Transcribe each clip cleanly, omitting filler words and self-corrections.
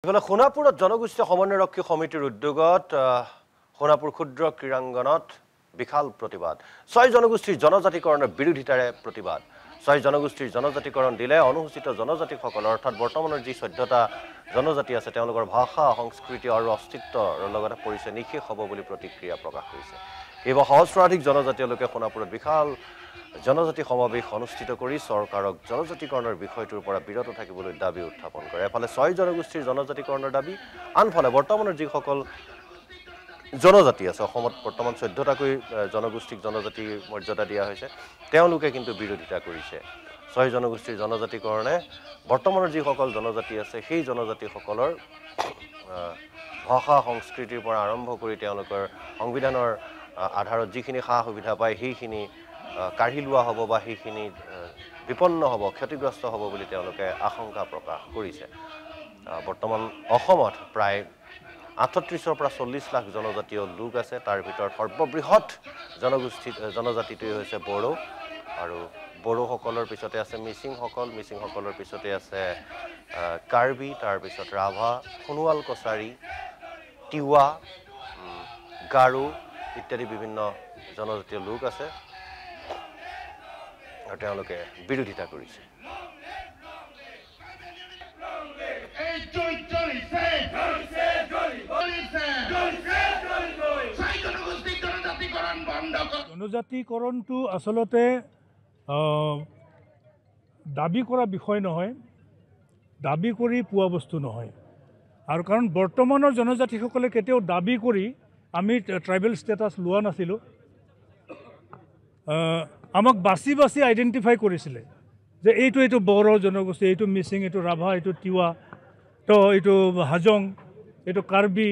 ইফালে সোণাপুৰত জনগোষ্ঠী সমন্বয়ৰক্ষী সমিতিৰ উদ্যোগত সোণাপুৰ ক্ষুদ্ৰ ক্ৰীড়াংগনত বিশাল প্ৰতিবাদ। ৬ জনগোষ্ঠীৰ জনজাতিকৰণৰ বিৰোধিতাৰে প্ৰতিবাদ। ৬ জনগোষ্ঠীৰ জনজাতিকৰণ দিলে অনুসূচিত জনজাতিসকলৰ অৰ্থাৎ বৰ্তমানৰ যি ১৪টা জনজাতি আছে তেওঁলোকৰ ভাষা, সংস্কৃতি আৰু অস্তিত্বৰ লগতে পৰিচয় নিশেষ হ'ব বুলি প্ৰতিক্ৰিয়া প্ৰকাশ কৰিছে। এইবাৰ সহস্ৰাধিক জনজাতীয় লোকে সোণাপুৰত বিশাল জনজাতি সমাৱেশ অনুষ্ঠিত কৰি চৰকাৰক জনজাতিকৰণৰ বিষয়টোৰ পৰা বিৰত থাকিবলৈ দাবী উত্থাপন কৰে। এফালে ৬ জনগোষ্ঠীৰ জনজাতিকৰণৰ দাবী, আনফালে বৰ্তমানৰ যিসকল জনজাতি আছে, অসমত বৰ্তমান ১৪টাকৈ জনগোষ্ঠীক জনজাতিৰ মৰ্যাদা দিয়া হৈছে, তেওঁলোকে কিন্তু বিৰোধিতা কৰিছে। ৬ জনগোষ্ঠীৰ জনজাতিকৰণে বৰ্তমানৰ যিসকল জনজাতি আছে সেই জনজাতিসকলৰ ভাষা সংস্কৃতিৰ পৰা আৰম্ভ কৰি তেওঁলোকৰ সংবিধানৰ আধাৰত যিখিনি সা সুবিধা পায় সেইখিনি কাঢ়ি লোৱা হ'ব বা সেইখিনি বিপন্ন হ'ব, ক্ষতিগ্ৰস্ত হ'ব বুলি তেওঁলোকে আশংকা প্ৰকাশ কৰিছে। বৰ্তমান অসমত প্ৰায় ৩৮ৰ পৰা ৪০ লাখ জনজাতীয় লোক আছে। তাৰ ভিতৰত সৰ্ববৃহৎ জনজাতিটোৱে হৈছে বড়ো, আৰু বড়োসকলৰ পিছতে আছে মিচিংসকল, মিচিংসকলৰ পিছতে আছে কাৰ্বি, তাৰপিছত ৰাভা, সোণোৱাল কছাৰী, তিৱা, গাৰো ইত্যাদি বিভিন্ন জনজাতীয় লোক আছে আৰু তেওঁলোকে বিৰোধিতা কৰিছে। জনজাতিকৰণটো আচলতে দাবী কৰা বিষয় নহয়, দাবী কৰি পোৱা বস্তু নহয়। আৰু কাৰণ বৰ্তমানৰ জনজাতিসকলে কেতিয়াও দাবী কৰি আমি ট্ৰাইবেল ষ্টেটাছ লোৱা নাছিলোঁ। আমাক বাছি বাছি আইডেণ্টিফাই কৰিছিলে যে এইটো বড়ো জনগোষ্ঠী, এইটো মিচিং, এইটো ৰাভা, এইটো তিৱা, তো এইটো হাজং, এইটো কাৰ্বি,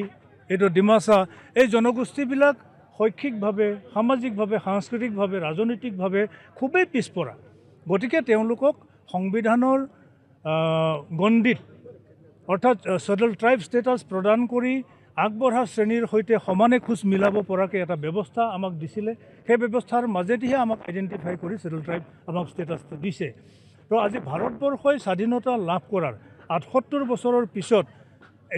এইটো ডিমাচা। এই জনগোষ্ঠীবিলাক শৈক্ষিকভাৱে, সামাজিকভাৱে, সাংস্কৃতিকভাৱে, ৰাজনৈতিকভাৱে খুবেই পিছপৰা। গতিকে তেওঁলোকক সংবিধানৰ গণ্ডিত অৰ্থাৎ শ্বেডুল ট্ৰাইব ষ্টেটাছ প্ৰদান কৰি আগবঢ়া শ্ৰেণীৰ সৈতে সমানে খোজ মিলাব পৰাকৈ এটা ব্যৱস্থা আমাক দিছিলে। সেই ব্যৱস্থাৰ মাজেদিহে আমাক আইডেণ্টিফাই কৰি শ্বেডুল ট্ৰাইব আমাক ষ্টেটাছটো দিছে। তো আজি ভাৰতবৰ্ষই স্বাধীনতা লাভ কৰাৰ ৭৮ বছৰৰ পিছত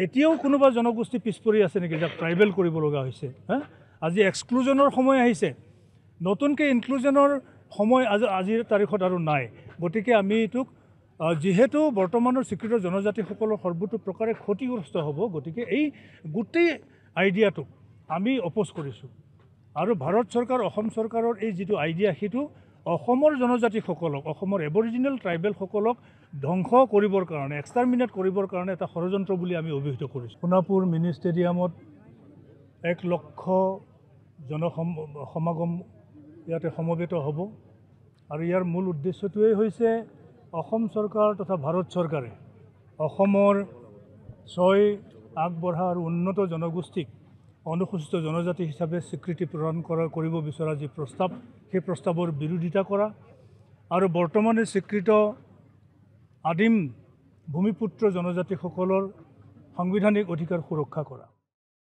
এতিয়াও কোনোবা জনগোষ্ঠী পিছ পৰি আছে নেকি যাক ট্ৰাইবেল কৰিব লগা হৈছে? আজি এক্সক্লুজনৰ সময় আহিছে, নতুনকৈ ইনক্লুজনৰ সময় আজিৰ তাৰিখত আৰু নাই। গতিকে আমি এইটোক যিহেতু বৰ্তমানৰ স্বীকৃত জনজাতিসকলৰ সৰ্বতো প্ৰকাৰে ক্ষতিগ্ৰস্ত হ'ব, গতিকে এই গোটেই আইডিয়াটোক আমি অপ'জ কৰিছোঁ। আৰু ভাৰত চৰকাৰ, অসম চৰকাৰৰ এই যিটো আইডিয়া, সেইটো অসমৰ জনজাতিসকলক, অসমৰ এবৰিজিনেল ট্ৰাইবেলসকলক ধ্বংস কৰিবৰ কাৰণে, এক্সটাৰমিনেট কৰিবৰ কাৰণে এটা ষড়যন্ত্ৰ বুলি আমি অভিহিত কৰিছোঁ। সোণাপুৰ মিনি ষ্টেডিয়ামত ১ লক্ষ জনসমাগম ইয়াতে সমবেত হ'ব। আৰু ইয়াৰ মূল উদ্দেশ্যটোৱেই হৈছে অসম চৰকাৰ তথা ভাৰত চৰকাৰে অসমৰ ৬ আগবঢ়া আৰু উন্নত জনগোষ্ঠীক অনুসূচিত জনজাতি হিচাপে স্বীকৃতি প্ৰদান কৰিব বিচৰা যি প্ৰস্তাৱ, সেই প্ৰস্তাৱৰ বিৰোধিতা কৰা আৰু বৰ্তমানে স্বীকৃত আদিম ভূমিপুত্ৰ জনজাতিসকলৰ সাংবিধানিক অধিকাৰ সুৰক্ষা কৰা।